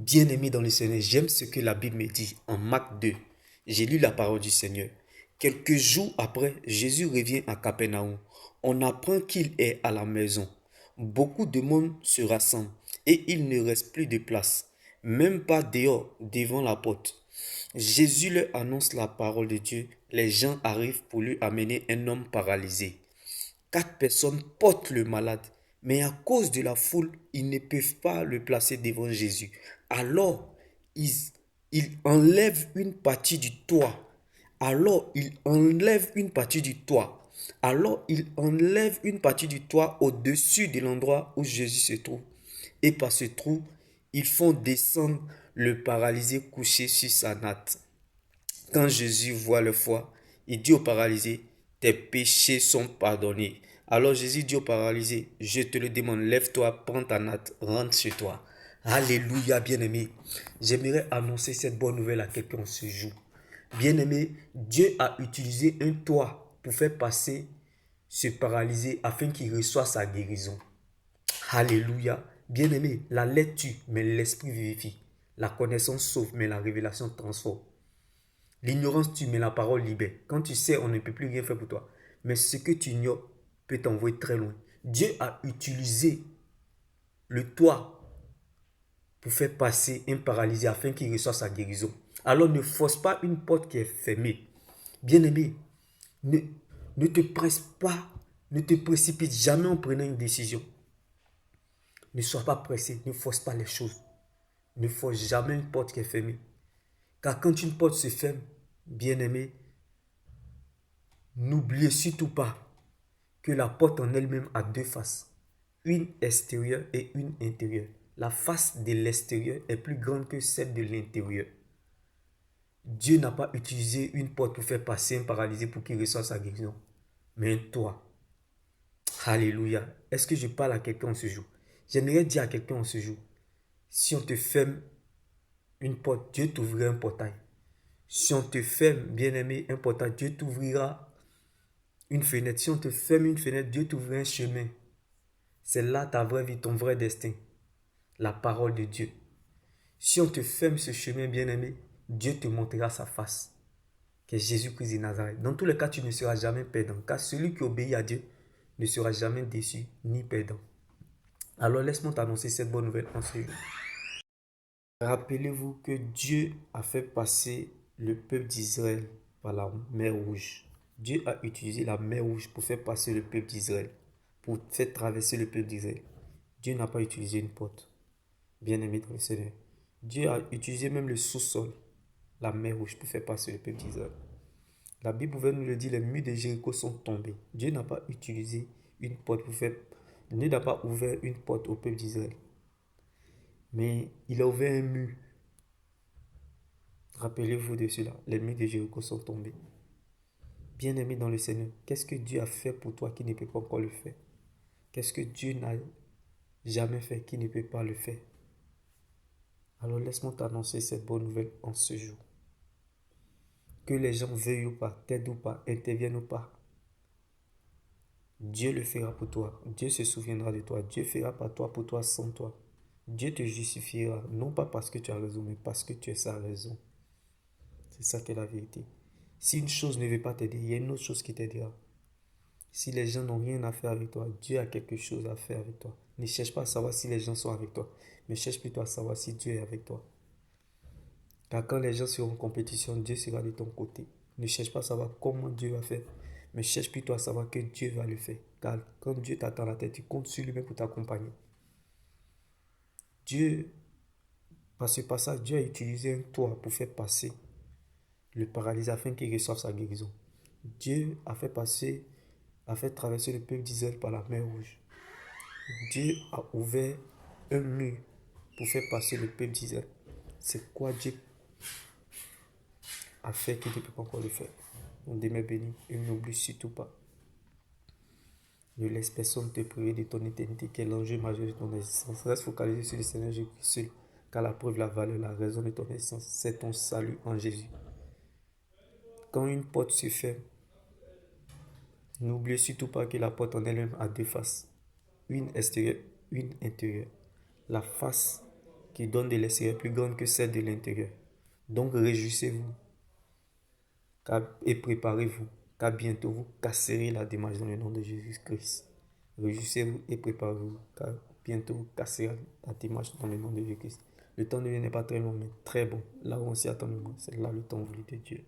Bien-aimé dans le Seigneur, j'aime ce que la Bible me dit en Marc 2. J'ai lu la parole du Seigneur. Quelques jours après, Jésus revient à Capernaum. On apprend qu'il est à la maison. Beaucoup de monde se rassemble et il ne reste plus de place, même pas dehors, devant la porte. Jésus leur annonce la parole de Dieu. Les gens arrivent pour lui amener un homme paralysé. 4 personnes portent le malade, mais à cause de la foule, ils ne peuvent pas le placer devant Jésus. Alors, ils, ils enlèvent une partie du toit. Alors, ils enlèvent une partie du toit. Alors, ils enlèvent une partie du toit au-dessus de l'endroit où Jésus se trouve. Et par ce trou, ils font descendre le paralysé couché sur sa natte. Quand Jésus voit le foi, il dit au paralysé, tes péchés sont pardonnés. Alors Jésus dit au paralysé, je te le demande, lève-toi, prends ta natte, rentre chez toi. Alléluia, bien-aimé. J'aimerais annoncer cette bonne nouvelle à quelqu'un ce jour. Bien-aimé, Dieu a utilisé un toit pour faire passer ce paralysé afin qu'il reçoive sa guérison. Alléluia. Bien-aimé, la lettre tue, mais l'esprit vivifie. La connaissance sauve, mais la révélation transforme. L'ignorance tue, mais la parole libère. Quand tu sais, on ne peut plus rien faire pour toi. Mais ce que tu ignores peut t'envoyer très loin. Dieu a utilisé le toit pour faire passer un paralysé afin qu'il reçoive sa guérison. Alors ne force pas une porte qui est fermée. Bien-aimé, ne te presse pas, ne te précipite jamais en prenant une décision. Ne sois pas pressé, ne force pas les choses. Ne force jamais une porte qui est fermée. Car quand une porte se ferme, bien-aimé, n'oubliez surtout pas que la porte en elle-même a deux faces, une extérieure et une intérieure. La face de l'extérieur est plus grande que celle de l'intérieur. Dieu n'a pas utilisé une porte pour faire passer un paralysé pour qu'il reçoive sa guérison, mais un toit. Alléluia. Est-ce que je parle à quelqu'un en ce jour? J'aimerais dire à quelqu'un en ce jour, si on te ferme une porte, Dieu t'ouvrira un portail. Si on te ferme, bien-aimé, un portail, Dieu t'ouvrira une fenêtre. Si on te ferme une fenêtre, Dieu t'ouvrira un chemin. C'est là ta vraie vie, ton vrai destin. La parole de Dieu. Si on te ferme ce chemin, bien-aimé, Dieu te montrera sa face, qui est Jésus-Christ de Nazareth. Dans tous les cas, tu ne seras jamais perdant, car celui qui obéit à Dieu ne sera jamais déçu ni perdant. Alors laisse-moi t'annoncer cette bonne nouvelle en ce jour. Rappelez-vous que Dieu a fait passer le peuple d'Israël par la mer Rouge. Dieu a utilisé la mer Rouge pour faire passer le peuple d'Israël, pour faire traverser le peuple d'Israël. Dieu n'a pas utilisé une porte. Bien-aimé dans le Seigneur. Dieu a utilisé même le sous-sol, la mer Rouge, pour faire passer le peuple d'Israël. La Bible pouvait nous le dire, les murs de Jéricho sont tombés. Dieu n'a pas utilisé une porte pour faire... Dieu n'a pas ouvert une porte au peuple d'Israël. Mais il a ouvert un mur. Rappelez-vous de cela. Les murs de Jéricho sont tombés. Bien-aimé dans le Seigneur, qu'est-ce que Dieu a fait pour toi qui ne peut pas encore le faire? Qu'est-ce que Dieu n'a jamais fait qui ne peut pas le faire? Alors laisse-moi t'annoncer cette bonne nouvelle en ce jour. Que les gens veuillent ou pas, t'aident ou pas, interviennent ou pas, Dieu le fera pour toi. Dieu se souviendra de toi. Dieu fera par toi, pour toi, sans toi. Dieu te justifiera, non pas parce que tu as raison, mais parce que tu es sa raison. C'est ça qui est la vérité. Si une chose ne veut pas t'aider, il y a une autre chose qui t'aidera. Si les gens n'ont rien à faire avec toi, Dieu a quelque chose à faire avec toi. Ne cherche pas à savoir si les gens sont avec toi, mais cherche plutôt à savoir si Dieu est avec toi. Car quand les gens seront en compétition, Dieu sera de ton côté. Ne cherche pas à savoir comment Dieu va faire, mais cherche plutôt à savoir que Dieu va le faire. Car quand Dieu t'attend à la tête, tu comptes sur lui-même pour t'accompagner. Dieu, par ce passage, Dieu a utilisé un toit pour faire passer le paralysé afin qu'il reçoive sa guérison. Dieu a fait traverser le peuple d'Israël par la mer Rouge. Dieu a ouvert un mur pour faire passer le peuple d'Israël. C'est quoi Dieu a fait qu'il ne peut pas encore le faire? On demeure béni et n'oublie surtout pas. Ne laisse personne te priver de ton éternité, qui est l'enjeu majeur de ton existence. Reste focalisé sur le Seigneur Jésus-Christ seul, car la preuve, la valeur, la raison de ton existence, c'est ton salut en Jésus. Quand une porte se ferme, n'oubliez surtout pas que la porte en elle-même a deux faces, une extérieure, une intérieure. La face qui donne de l'extérieur est plus grande que celle de l'intérieur. Donc réjouissez-vous et préparez-vous, car bientôt vous casserez la démarche dans le nom de Jésus-Christ. Réjouissez-vous et préparez-vous, car bientôt vous casserez la démarche dans le nom de Jésus-Christ. Le temps de Dieu n'est pas très long, mais très bon. Là où on s'y attend le moins, c'est là le temps voulu de Dieu.